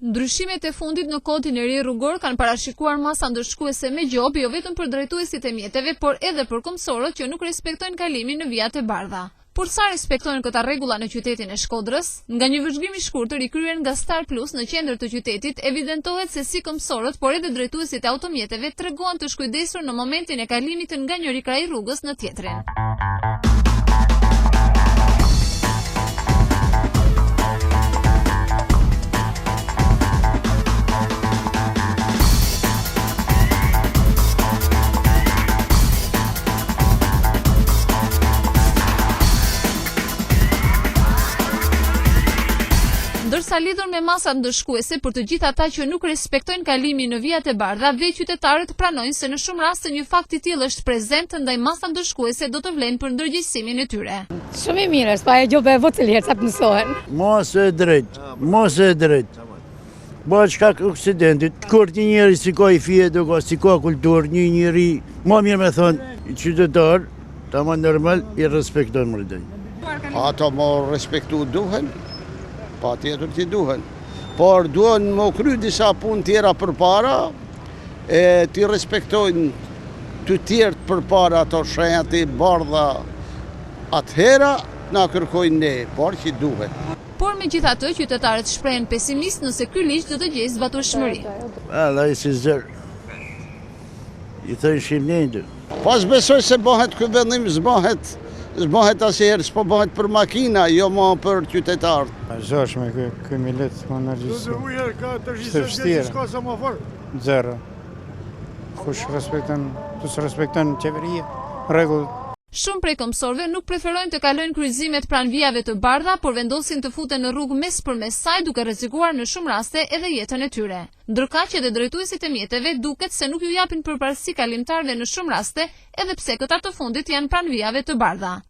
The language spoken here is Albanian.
Ndryshimet e fundit në kodin e ri rrugor kanë parashikuar masa ndërshkuese me gjobë jo vetëm për drejtuesit e mjeteve, por edhe për këmbësorët që nuk respektojnë kalimin në vijat e bardha. Por sa respektojnë këta rregulla në qytetin e Shkodrës, nga një vëzhgim i shkurtër i kryer nga Star Plus në qendër të qytetit, evidentohet se si këmbësorët, por edhe drejtuesit e automjeteve treguan të shkujdesur në momentin e kalimit nga njëri kraj rrugës në tjetrin. Ndërsa lidhur me masat ndërshkuese për të gjithë ata që nuk respektojnë kalimin në vijat e bardha, vetë qytetarët pranojnë se në shumë raste një fakt i tillë është prezent ndaj masave ndërshkuese do të vlenë për ndërgjegjësimin e tyre. Shumë i mirë, pa e gjobë e votëli herë sa të mësohen. Mos e drejt. Bëhet shkak aksidentit. Kur një njeri si ka i fije, si ka kulturë, një njeri, më mirë me thonë qytetar, tamam normal i respektojnë mërdej. Ata më respektu duhen. Pa tjetër që duhen, por duhen më kry disa punë tjera për para, ti respektojnë të tjertë për para ato shenjat e bardha atëhera, na kërkojnë ne, por që duhet. Por me gjithatë, qytetarët shprehen pesimist nëse ky ligj do të gjejë zbatueshmëri. Ai si zër. I thënë shimnendë. Pas besoj se bëhet ky vendim zbëhet asherë, s'po bëhet për makina, jo më për qytetarët. Zhosh me ky millet më nërgjithësi. Së vështirë. Zero. Kush respekton qeveria, rregull. Shumë prej këmbësorëve nuk preferojnë të kalojnë kryqëzimet pranë vijave të bardha, por vendosin të futen në rrugë mes përmes saj duke rrezikuar në shumë raste edhe jetën e tyre. Ndërkaq edhe drejtuesit e mjeteve duket se nuk ju japin përparësi kalimtarëve në shumë raste, edhe pse këta të fundit janë pranë vijave të bardha.